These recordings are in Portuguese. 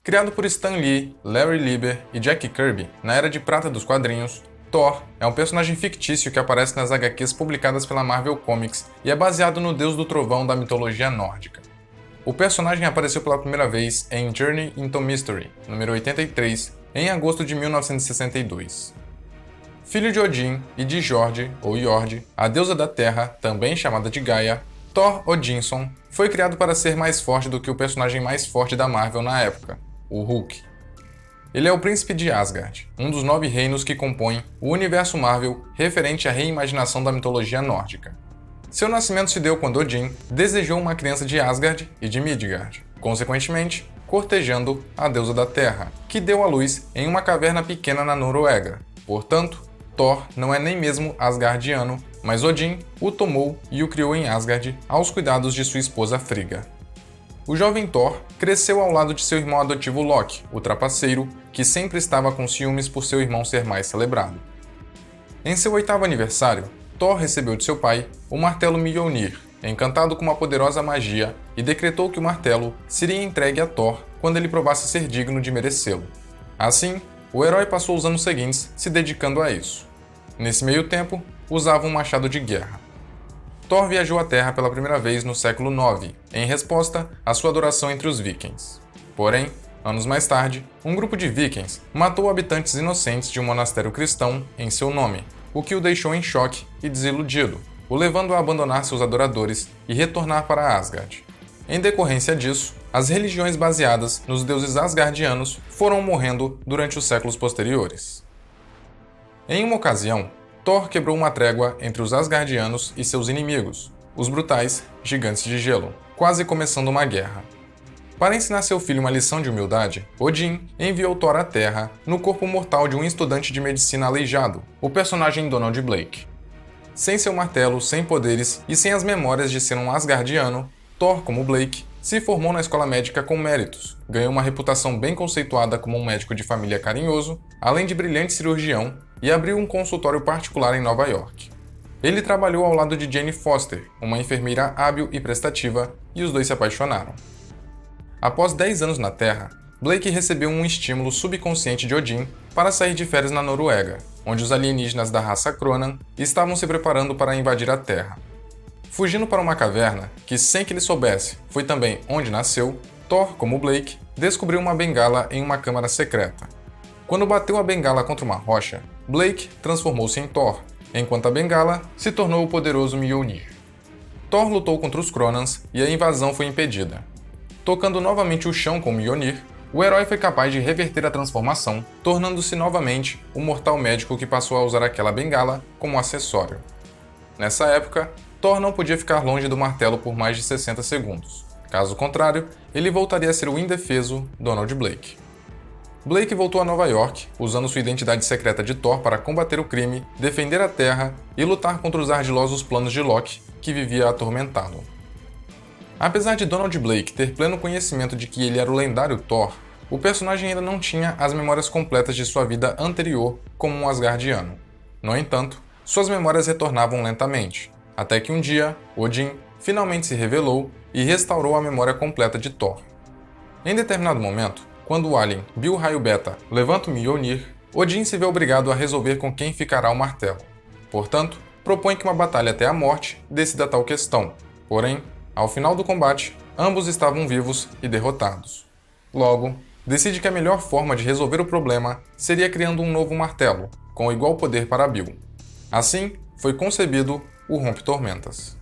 Criado por Stan Lee, Larry Lieber e Jack Kirby na Era de Prata dos quadrinhos, Thor é um personagem fictício que aparece nas HQs publicadas pela Marvel Comics e é baseado no deus do trovão da mitologia nórdica. O personagem apareceu pela primeira vez em Journey into Mystery, número 83, em agosto de 1962. Filho de Odin e de Jord, ou Jord, a deusa da terra, também chamada de Gaia, Thor Odinson foi criado para ser mais forte do que o personagem mais forte da Marvel na época, o Hulk. Ele é o príncipe de Asgard, um dos 9 reinos que compõem o universo Marvel referente à reimaginação da mitologia nórdica. Seu nascimento se deu quando Odin desejou uma criança de Asgard e de Midgard, consequentemente, cortejando a deusa da terra, que deu à luz em uma caverna pequena na Noruega. Portanto, Thor não é nem mesmo asgardiano, mas Odin o tomou e o criou em Asgard aos cuidados de sua esposa Frigga. O jovem Thor cresceu ao lado de seu irmão adotivo Loki, o trapaceiro, que sempre estava com ciúmes por seu irmão ser mais celebrado. Em seu 8º aniversário, Thor recebeu de seu pai o martelo Mjolnir, encantado com uma poderosa magia, e decretou que o martelo seria entregue a Thor quando ele provasse ser digno de merecê-lo. Assim, o herói passou os anos seguintes se dedicando a isso. Nesse meio tempo, usava um machado de guerra. Thor viajou à Terra pela primeira vez no século IX, em resposta à sua adoração entre os vikings. Porém, anos mais tarde, um grupo de vikings matou habitantes inocentes de um monastério cristão em seu nome, o que o deixou em choque e desiludido, o levando a abandonar seus adoradores e retornar para Asgard. Em decorrência disso, as religiões baseadas nos deuses asgardianos foram morrendo durante os séculos posteriores. Em uma ocasião, Thor quebrou uma trégua entre os asgardianos e seus inimigos, os brutais gigantes de gelo, quase começando uma guerra. Para ensinar seu filho uma lição de humildade, Odin enviou Thor à Terra no corpo mortal de um estudante de medicina aleijado, o personagem Donald Blake. Sem seu martelo, sem poderes e sem as memórias de ser um asgardiano, Thor, como Blake, se formou na escola médica com méritos, ganhou uma reputação bem conceituada como um médico de família carinhoso, além de brilhante cirurgião, e abriu um consultório particular em Nova York. Ele trabalhou ao lado de Jane Foster, uma enfermeira hábil e prestativa, e os dois se apaixonaram. Após 10 anos na Terra, Blake recebeu um estímulo subconsciente de Odin para sair de férias na Noruega, onde os alienígenas da raça Kronan estavam se preparando para invadir a Terra. Fugindo para uma caverna, que sem que ele soubesse foi também onde nasceu, Thor, como Blake, descobriu uma bengala em uma câmara secreta. Quando bateu a bengala contra uma rocha, Blake transformou-se em Thor, enquanto a bengala se tornou o poderoso Mjolnir. Thor lutou contra os Kronans e a invasão foi impedida. Tocando novamente o chão com Mjolnir, o herói foi capaz de reverter a transformação, tornando-se novamente o mortal médico que passou a usar aquela bengala como acessório. Nessa época, Thor não podia ficar longe do martelo por mais de 60 segundos. Caso contrário, ele voltaria a ser o indefeso Donald Blake. Blake voltou a Nova York, usando sua identidade secreta de Thor para combater o crime, defender a Terra e lutar contra os ardilosos planos de Loki, que vivia atormentá-lo. Apesar de Donald Blake ter pleno conhecimento de que ele era o lendário Thor, o personagem ainda não tinha as memórias completas de sua vida anterior como um asgardiano. No entanto, suas memórias retornavam lentamente, até que um dia, Odin finalmente se revelou e restaurou a memória completa de Thor. Em determinado momento, quando o alien Bill Raio Beta levanta o Mjolnir, Odin se vê obrigado a resolver com quem ficará o martelo. Portanto, propõe que uma batalha até a morte decida tal questão. Porém, ao final do combate, ambos estavam vivos e derrotados. Logo, decide que a melhor forma de resolver o problema seria criando um novo martelo, com igual poder para Bill. Assim, foi concebido o Rompe-Tormentas.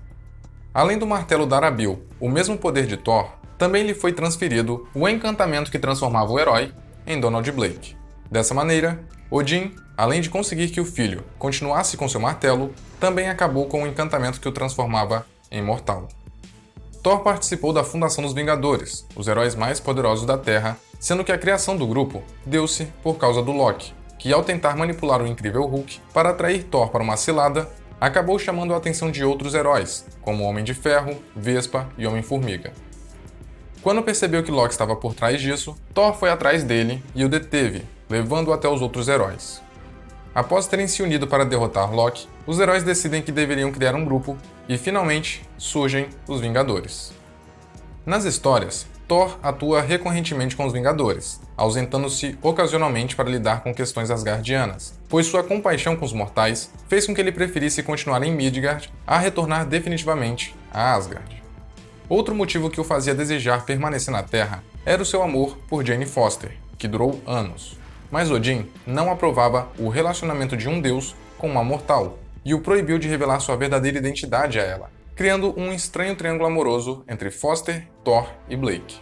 Além do martelo dar a Bill o mesmo poder de Thor, também lhe foi transferido o encantamento que transformava o herói em Donald Blake. Dessa maneira, Odin, além de conseguir que o filho continuasse com seu martelo, também acabou com o encantamento que o transformava em mortal. Thor participou da fundação dos Vingadores, os heróis mais poderosos da Terra, sendo que a criação do grupo deu-se por causa do Loki, que ao tentar manipular o incrível Hulk para atrair Thor para uma cilada, acabou chamando a atenção de outros heróis, como Homem de Ferro, Vespa e Homem-Formiga. Quando percebeu que Loki estava por trás disso, Thor foi atrás dele e o deteve, levando-o até os outros heróis. Após terem se unido para derrotar Loki, os heróis decidem que deveriam criar um grupo e, finalmente, surgem os Vingadores. Nas histórias, Thor atua recorrentemente com os Vingadores, ausentando-se ocasionalmente para lidar com questões asgardianas, pois sua compaixão com os mortais fez com que ele preferisse continuar em Midgard a retornar definitivamente a Asgard. Outro motivo que o fazia desejar permanecer na Terra era o seu amor por Jane Foster, que durou anos. Mas Odin não aprovava o relacionamento de um deus com uma mortal e o proibiu de revelar sua verdadeira identidade a ela, criando um estranho triângulo amoroso entre Foster, Thor e Blake.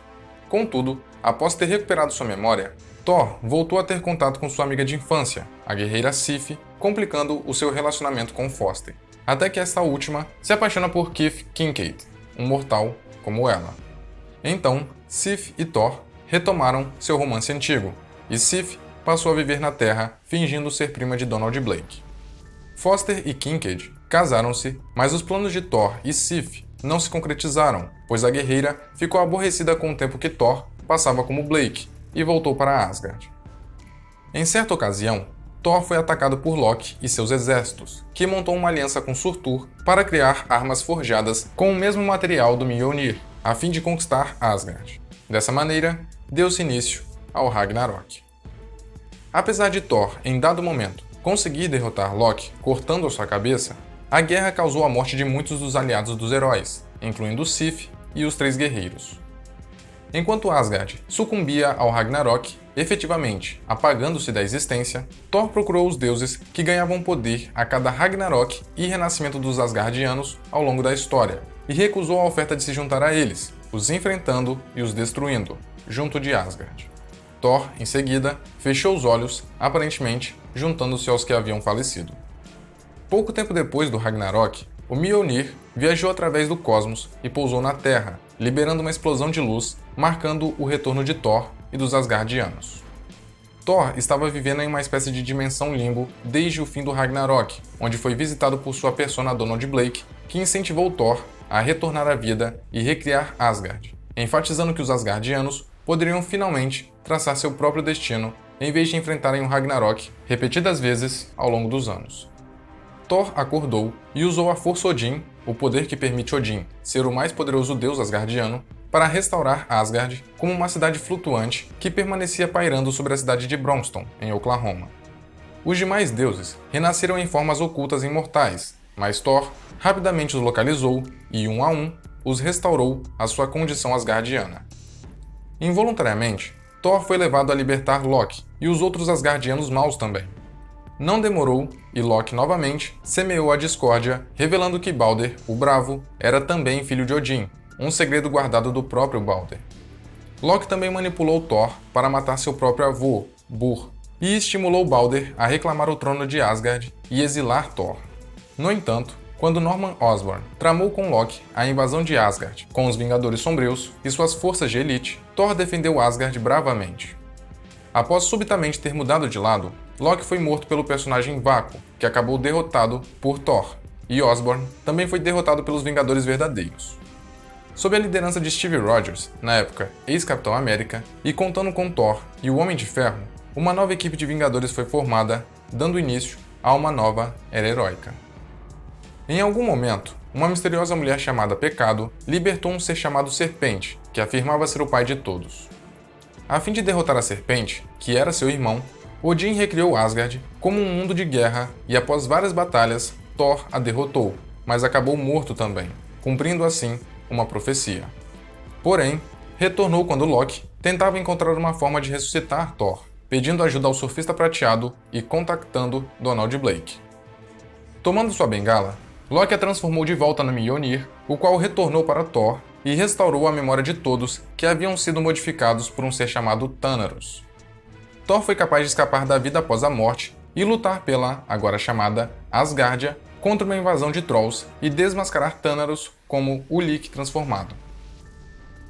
Contudo, após ter recuperado sua memória, Thor voltou a ter contato com sua amiga de infância, a guerreira Sif, complicando o seu relacionamento com Foster, até que esta última se apaixona por Keith Kincaid, um mortal como ela. Então, Sif e Thor retomaram seu romance antigo, e Sif passou a viver na Terra fingindo ser prima de Donald Blake. Foster e Kincaid casaram-se, mas os planos de Thor e Sif não se concretizaram, pois a guerreira ficou aborrecida com o tempo que Thor passava como Blake e voltou para Asgard. Em certa ocasião, Thor foi atacado por Loki e seus exércitos, que montou uma aliança com Surtur para criar armas forjadas com o mesmo material do Mjolnir, a fim de conquistar Asgard. Dessa maneira, deu-se início ao Ragnarok. Apesar de Thor, em dado momento, conseguir derrotar Loki cortando a sua cabeça, a guerra causou a morte de muitos dos aliados dos heróis, incluindo Sif e os Três Guerreiros. Enquanto Asgard sucumbia ao Ragnarok, efetivamente apagando-se da existência, Thor procurou os deuses que ganhavam poder a cada Ragnarok e renascimento dos Asgardianos ao longo da história, e recusou a oferta de se juntar a eles, os enfrentando e os destruindo, junto de Asgard. Thor, em seguida, fechou os olhos, aparentemente juntando-se aos que haviam falecido. Pouco tempo depois do Ragnarok, o Mjolnir viajou através do cosmos e pousou na Terra, liberando uma explosão de luz, marcando o retorno de Thor e dos Asgardianos. Thor estava vivendo em uma espécie de dimensão limbo desde o fim do Ragnarok, onde foi visitado por sua persona Donald Blake, que incentivou Thor a retornar à vida e recriar Asgard, enfatizando que os Asgardianos poderiam finalmente traçar seu próprio destino em vez de enfrentarem o Ragnarok repetidas vezes ao longo dos anos. Thor acordou e usou a Força Odin, o poder que permite Odin ser o mais poderoso deus asgardiano, para restaurar Asgard como uma cidade flutuante que permanecia pairando sobre a cidade de Bronxton, em Oklahoma. Os demais deuses renasceram em formas ocultas e imortais, mas Thor rapidamente os localizou e, um a um, os restaurou à sua condição asgardiana. Involuntariamente, Thor foi levado a libertar Loki e os outros Asgardianos maus também. Não demorou e Loki novamente semeou a discórdia, revelando que Balder, o Bravo, era também filho de Odin, um segredo guardado do próprio Balder. Loki também manipulou Thor para matar seu próprio avô, Bur, e estimulou Balder a reclamar o trono de Asgard e exilar Thor. No entanto, quando Norman Osborn tramou com Loki a invasão de Asgard com os Vingadores Sombrios e suas forças de elite, Thor defendeu Asgard bravamente. Após subitamente ter mudado de lado, Loki foi morto pelo personagem Vácuo, que acabou derrotado por Thor, e Osborn também foi derrotado pelos Vingadores Verdadeiros. Sob a liderança de Steve Rogers, na época ex-Capitão América, e contando com Thor e o Homem de Ferro, uma nova equipe de Vingadores foi formada, dando início a uma nova era heróica. Em algum momento, uma misteriosa mulher chamada Pecado libertou um ser chamado Serpente, que afirmava ser o pai de todos. A fim de derrotar a Serpente, que era seu irmão, Odin recriou Asgard como um mundo de guerra e após várias batalhas, Thor a derrotou, mas acabou morto também, cumprindo assim uma profecia. Porém, retornou quando Loki tentava encontrar uma forma de ressuscitar Thor, pedindo ajuda ao Surfista Prateado e contactando Donald Blake. Tomando sua bengala, Loki a transformou de volta no Mjolnir, o qual retornou para Thor e restaurou a memória de todos que haviam sido modificados por um ser chamado Thanaros. Thor foi capaz de escapar da vida após a morte e lutar pela, agora chamada, Asgardia, contra uma invasão de Trolls e desmascarar Thanaros como o Lick transformado.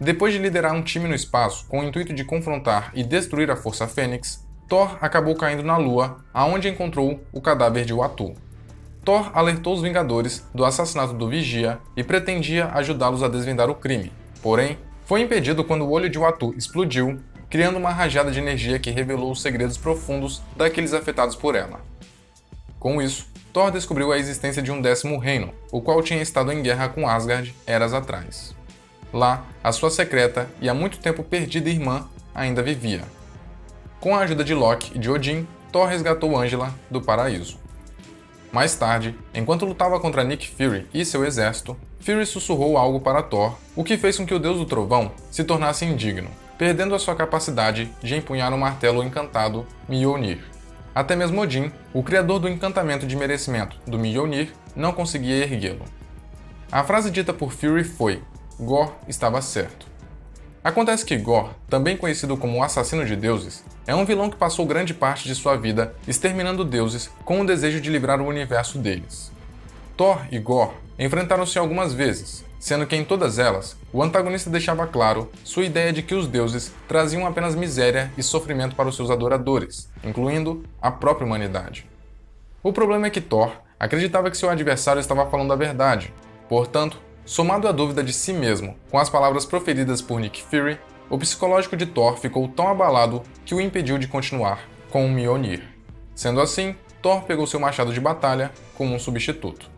Depois de liderar um time no espaço com o intuito de confrontar e destruir a Força Fênix, Thor acabou caindo na Lua, aonde encontrou o cadáver de Uatu. Thor alertou os Vingadores do assassinato do Vigia e pretendia ajudá-los a desvendar o crime, porém, foi impedido quando o olho de Uatu explodiu, criando uma rajada de energia que revelou os segredos profundos daqueles afetados por ela. Com isso, Thor descobriu a existência de um 10º reino, o qual tinha estado em guerra com Asgard eras atrás. Lá, a sua secreta e há muito tempo perdida irmã ainda vivia. Com a ajuda de Loki e de Odin, Thor resgatou Angela do paraíso. Mais tarde, enquanto lutava contra Nick Fury e seu exército, Fury sussurrou algo para Thor, o que fez com que o deus do trovão se tornasse indigno, perdendo a sua capacidade de empunhar o martelo encantado Mjolnir. Até mesmo Odin, o criador do encantamento de merecimento do Mjolnir, não conseguia erguê-lo. A frase dita por Fury foi: Gorr estava certo. Acontece que Gorr, também conhecido como o assassino de deuses, é um vilão que passou grande parte de sua vida exterminando deuses com o desejo de livrar o universo deles. Thor e Gorr enfrentaram-se algumas vezes, sendo que em todas elas, o antagonista deixava claro sua ideia de que os deuses traziam apenas miséria e sofrimento para os seus adoradores, incluindo a própria humanidade. O problema é que Thor acreditava que seu adversário estava falando a verdade, portanto, somado à dúvida de si mesmo com as palavras proferidas por Nick Fury, o psicológico de Thor ficou tão abalado que o impediu de continuar com o Mjolnir. Sendo assim, Thor pegou seu machado de batalha como um substituto.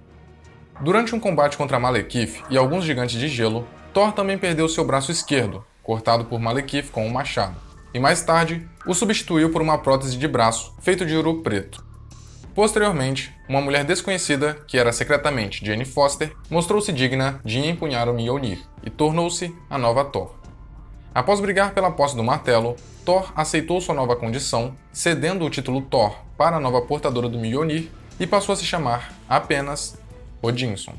Durante um combate contra Malekith e alguns gigantes de gelo, Thor também perdeu seu braço esquerdo, cortado por Malekith com um machado, e mais tarde o substituiu por uma prótese de braço feito de ouro preto. Posteriormente, uma mulher desconhecida, que era secretamente Jane Foster, mostrou-se digna de empunhar o Mjolnir e tornou-se a nova Thor. Após brigar pela posse do martelo, Thor aceitou sua nova condição, cedendo o título Thor para a nova portadora do Mjolnir e passou a se chamar apenas Odinson.